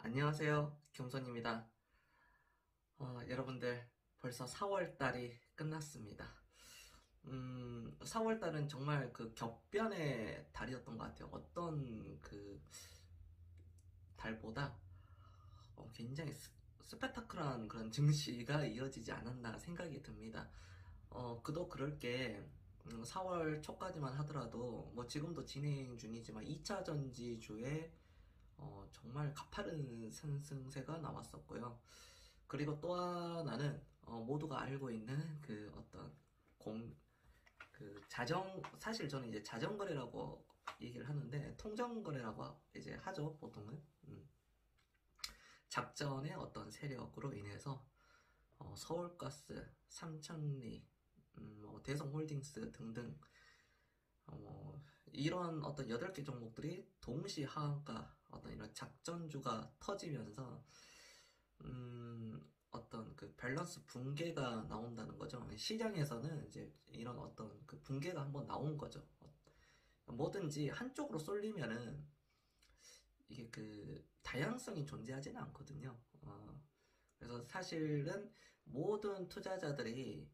안녕하세요. 경선입니다. 여러분들 벌써 4월달이 끝났습니다. 4월달은 정말 그 격변의 달이었던 것 같아요. 어떤 그 달보다 굉장히 스페타클한 그런 증시가 이어지지 않았나 생각이 듭니다. 그도 그럴 게 4월 초까지만 하더라도 뭐 지금도 진행 중이지만 2차 전지주에 정말 가파른 상승세가 나왔었고요. 그리고 또 하나는 모두가 알고 있는 그 어떤 사실 저는 이제 자전거래라고 얘기를 하는데 통정거래라고 이제 하죠, 보통은. 작전의 어떤 세력으로 인해서 서울가스, 삼천리, 대성홀딩스 등등 이런 어떤 8개 종목들이 동시 하한가 어떤 이런 작전주가 터지면서 어떤 그 밸런스 붕괴가 나온다는 거죠. 시장에서는 이제 이런 어떤 그 붕괴가 한번 나온 거죠. 뭐든지 한쪽으로 쏠리면은 이게 그 다양성이 존재하지는 않거든요. 그래서 사실은 모든 투자자들이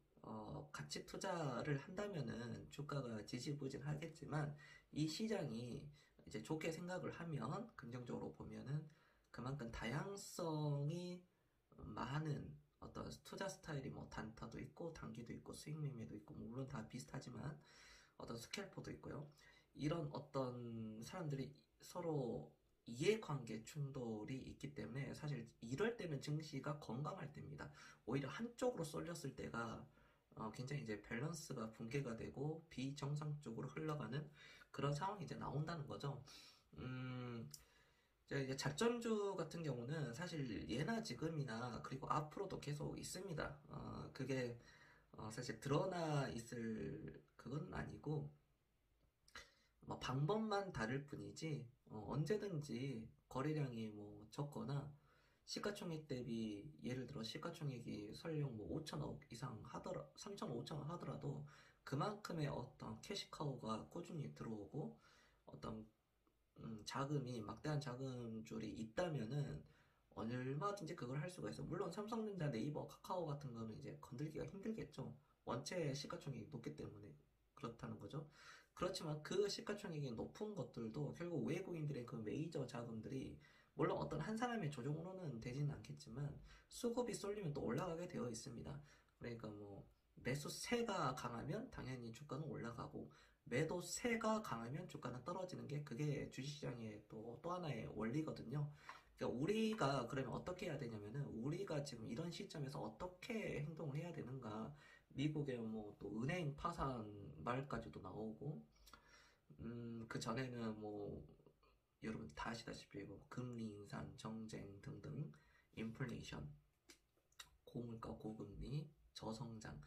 같이 투자를 한다면은 주가가 지지부진하겠지만 이 시장이 이제 좋게 생각을 하면 긍정적으로 보면은 그만큼 다양성이 많은 어떤 투자 스타일이 뭐 단타도 있고 단기도 있고 수익 매매도 있고 뭐 물론 다 비슷하지만 어떤 스캘퍼도 있고요. 이런 어떤 사람들이 서로 이해관계 충돌이 있기 때문에 사실 이럴 때는 증시가 건강할 때입니다. 오히려 한쪽으로 쏠렸을 때가 굉장히 이제 밸런스가 붕괴가 되고 비정상적으로 흘러가는 그런 상황이 이제 나온다는 거죠. 음, 이제 작전주 같은 경우는 사실 예나 지금이나 그리고 앞으로도 계속 있습니다. 그게 사실 드러나 있을 그건 아니고 뭐 방법만 다를 뿐이지 언제든지 거래량이 뭐 적거나 시가총액 대비 예를 들어 시가총액이 설령 뭐 5천억 이상 하더라 3천억 5천억 하더라도 그만큼의 어떤 캐시카우가 꾸준히 들어오고 어떤 자금이 막대한 자금줄이 있다면은 얼마든지 그걸 할 수가 있어. 물론 삼성전자, 네이버, 카카오 같은 거는 이제 건들기가 힘들겠죠. 원체 시가총액이 높기 때문에 그렇다는 거죠. 그렇지만 그 시가총액이 높은 것들도 결국 외국인들의 그 메이저 자금들이 물론 어떤 한 사람의 조종으로는 되지는 않겠지만 수급이 쏠리면 또 올라가게 되어 있습니다. 그러니까 뭐 매수세가 강하면 당연히 주가는 올라가고 매도세가 강하면 주가는 떨어지는 게 그게 주식시장의 또 하나의 원리거든요. 그러니까 우리가 그러면 어떻게 해야 되냐면은 우리가 지금 이런 시점에서 어떻게 행동을 해야 되는가. 미국의 뭐 또 은행 파산 말까지도 나오고 그 전에는 뭐 여러분 다 아시다시피 뭐 금리 인상, 정쟁 등등 인플레이션, 고물가, 고금리, 저성장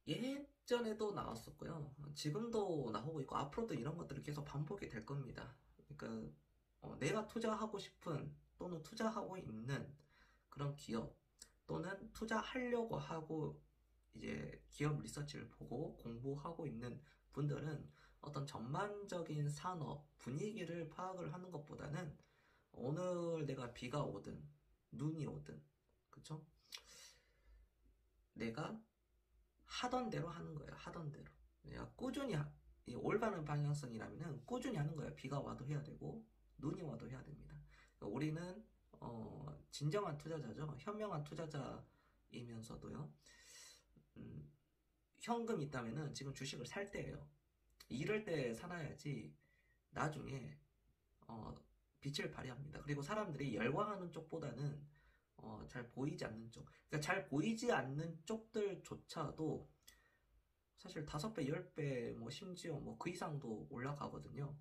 예전에도 나왔었고요. 지금도 나오고 있고 앞으로도 이런 것들이 계속 반복이 될 겁니다. 그러니까 내가 투자하고 싶은 또는 투자하고 있는 그런 기업 또는 투자하려고 하고 이제 기업 리서치를 보고 공부하고 있는 분들은 어떤 전반적인 산업 분위기를 파악을 하는 것보다는 오늘 내가 비가 오든 눈이 오든 그쵸? 내가 하던 대로 하는 거예요. 하던 대로. 내가 꾸준히 이 올바른 방향성이라면은 꾸준히 하는 거예요. 비가 와도 해야 되고 눈이 와도 해야 됩니다. 그러니까 우리는 진정한 투자자죠. 현명한 투자자이면서도요. 음, 현금 있다면은 지금 주식을 살 때예요. 이럴 때 사놔야지 나중에 어, 빛을 발휘합니다. 그리고 사람들이 열광하는 쪽보다는 잘 보이지 않는 쪽. 그러니까 잘 보이지 않는 쪽들조차도 사실 5배, 10배, 뭐 심지어 뭐 그 이상도 올라가거든요.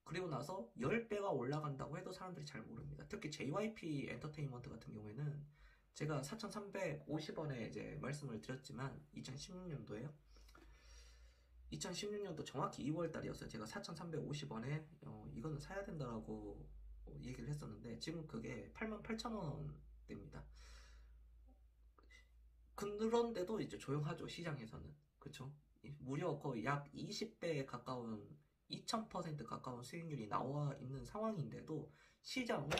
그리고 나서 10배가 올라간다고 해도 사람들이 잘 모릅니다. 특히 JYP 엔터테인먼트 같은 경우에는 제가 4,350원에 이제 말씀을 드렸지만 2016년도에요. 2016년도 정확히 2월 달이었어요. 제가 4,350원에 이거는 사야 된다라고 얘기를 했었는데 지금 그게 88,000원대입니다. 그런데도 이제 조용하죠, 시장에서는. 그쵸? 무려 거의 약 20배에 가까운 2000% 가까운 수익률이 나와 있는 상황인데도 시장은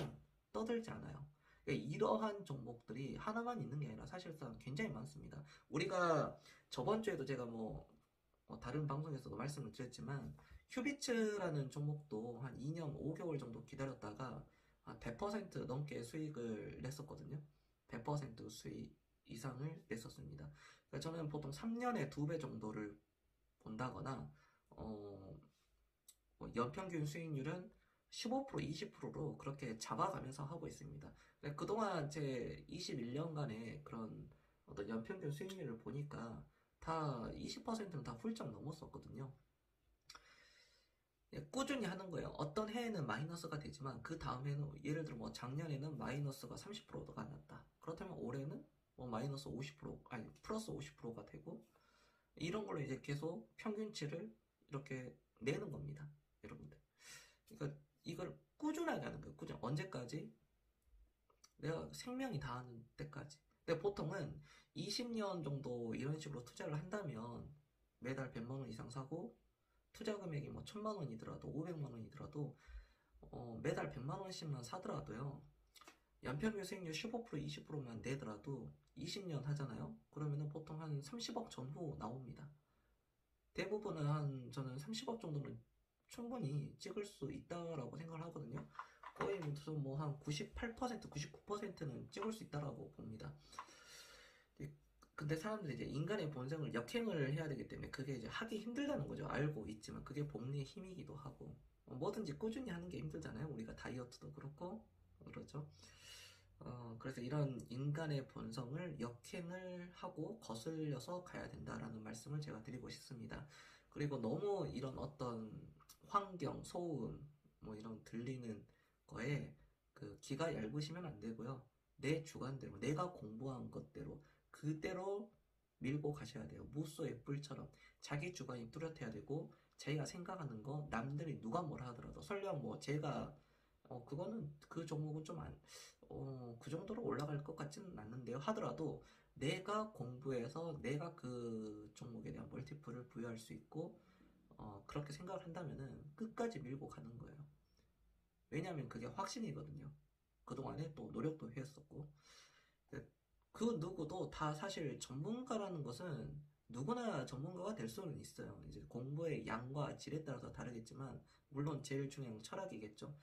떠들지 않아요. 그러니까 이러한 종목들이 하나만 있는 게 아니라 사실상 굉장히 많습니다. 우리가 저번 주에도 제가 다른 방송에서도 말씀을 드렸지만 휴비츠라는 종목도 한 2년 5개월 정도 기다렸다가 한 100% 넘게 수익을 냈었거든요. 100% 수익 이상을 냈었습니다. 그러니까 저는 보통 3년에 2배 정도를 본다거나 연평균 수익률은 15% 20%로 그렇게 잡아가면서 하고 있습니다. 그동안 제 21년간의 그런 어떤 연평균 수익률을 보니까 다 20%는 다 훌쩍 넘었었거든요. 꾸준히 하는 거예요. 어떤 해에는 마이너스가 되지만 그 다음 해는 예를 들어 작년에는 마이너스가 30%가 났다. 그렇다면 올해는 마이너스 50% 아니 플러스 50%가 되고 이런 걸로 이제 계속 평균치를 이렇게 내는 겁니다, 여러분들. 그러니까 이걸 꾸준하게 하는 거예요. 꾸준히 언제까지? 내가 생명이 다하는 때까지. 근데 보통은 20년 정도 이런 식으로 투자를 한다면 매달 100만 원 이상 사고 투자 금액이 1000만 원이더라도 500만 원이더라도 매달 100만 원씩만 사더라도요. 연평균 수익률 15% 20%만 내더라도 20년 하잖아요. 그러면은 보통 한 30억 전후 나옵니다. 대부분은 저는 30억 정도는 충분히 찍을 수 있다라고 생각을 하거든요. 거의 무슨 한 98%, 99%는 찍을 수 있다라고 봅니다. 근데 사람들이 이제 인간의 본성을 역행을 해야 되기 때문에 그게 이제 하기 힘들다는 거죠. 알고 있지만 그게 복리의 힘이기도 하고 뭐든지 꾸준히 하는 게 힘들잖아요. 우리가 다이어트도 그렇고 그렇죠. 그래서 이런 인간의 본성을 역행을 하고 거슬려서 가야 된다라는 말씀을 제가 드리고 싶습니다. 그리고 너무 이런 어떤 환경, 소음, 이런 들리는 거에 그 귀가 얇으시면 안 되고요. 내 주관대로, 내가 공부한 것대로, 그대로 밀고 가셔야 돼요. 무소의 뿔처럼. 자기 주관이 뚜렷해야 되고, 자기가 생각하는 거, 남들이 누가 뭐라 하더라도, 설령 제가, 그거는, 그 종목은 좀 그 정도로 올라갈 것 같지는 않는데요. 하더라도, 내가 공부해서 내가 그 종목에 대한 멀티플을 부여할 수 있고, 그렇게 생각을 한다면은 끝까지 밀고 가는 거예요. 왜냐하면 그게 확신이거든요. 그동안에 또 노력도 했었고. 그 누구도 다 사실 전문가라는 것은 누구나 전문가가 될 수는 있어요. 이제 공부의 양과 질에 따라서 다르겠지만, 물론 제일 중요한 건 철학이겠죠.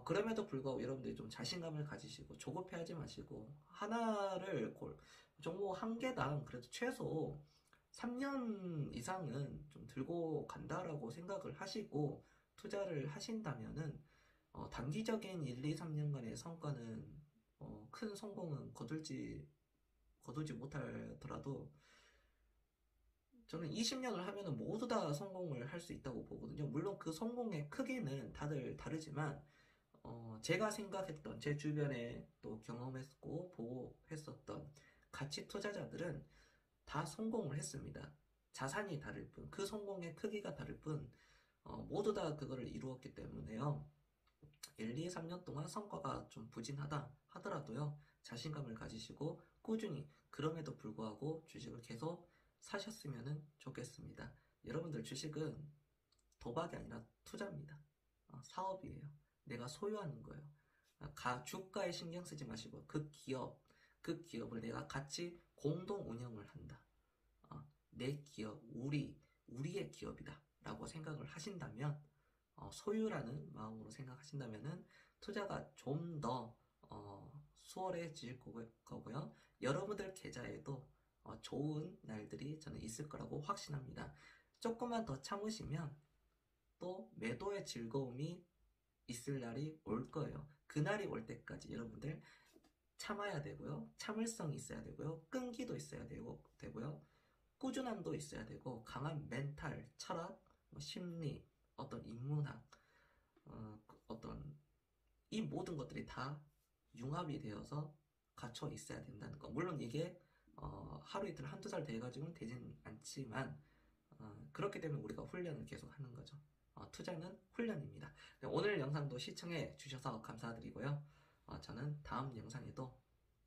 그럼에도 불구하고 여러분들이 좀 자신감을 가지시고 조급해하지 마시고 하나를 종목 한 개당 그래도 최소 3년 이상은 좀 들고 간다라고 생각을 하시고 투자를 하신다면은 단기적인 1, 2, 3년간의 성과는 큰 성공은 거두지 못하더라도 저는 20년을 하면은 모두 다 성공을 할 수 있다고 보거든요. 물론 그 성공의 크기는 다들 다르지만 제가 생각했던 제 주변에 또 경험했고 보고 했었던 가치 투자자들은 다 성공을 했습니다. 자산이 다를 뿐, 그 성공의 크기가 다를 뿐, 모두 다 그거를 이루었기 때문에요. 1, 2, 3년 동안 성과가 좀 부진하다 하더라도요. 자신감을 가지시고 꾸준히 그럼에도 불구하고 주식을 계속 사셨으면 좋겠습니다. 여러분들 주식은 도박이 아니라 투자입니다. 사업이에요. 내가 소유하는 거예요. 주가에 신경 쓰지 마시고 그 기업을 내가 같이 공동 운영을 한다. 내 기업, 우리의 기업이다 라고 생각을 하신다면 소유라는 마음으로 생각하신다면은 투자가 좀 더 수월해질 거고요. 여러분들 계좌에도 좋은 날들이 저는 있을 거라고 확신합니다. 조금만 더 참으시면 또 매도의 즐거움이 있을 날이 올 거예요. 그날이 올 때까지 여러분들 참아야 되고요. 참을성이 있어야 되고요. 끈기도 있어야 되고요. 꾸준함도 있어야 되고 강한 멘탈, 철학, 심리, 어떤 인문학, 어떤 이 모든 것들이 다 융합이 되어서 갖춰 있어야 된다는 거. 물론 이게 하루 이틀 한두 달 돼가지고는 되진 않지만 그렇기 때문에 우리가 훈련을 계속 하는 거죠. 투자는 훈련입니다. 오늘 영상도 시청해 주셔서 감사드리고요. 저는 다음 영상에도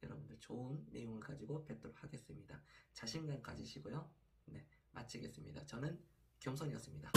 여러분들 좋은 내용을 가지고 뵙도록 하겠습니다. 자신감 가지시고요. 네, 마치겠습니다. 저는 겸손이었습니다.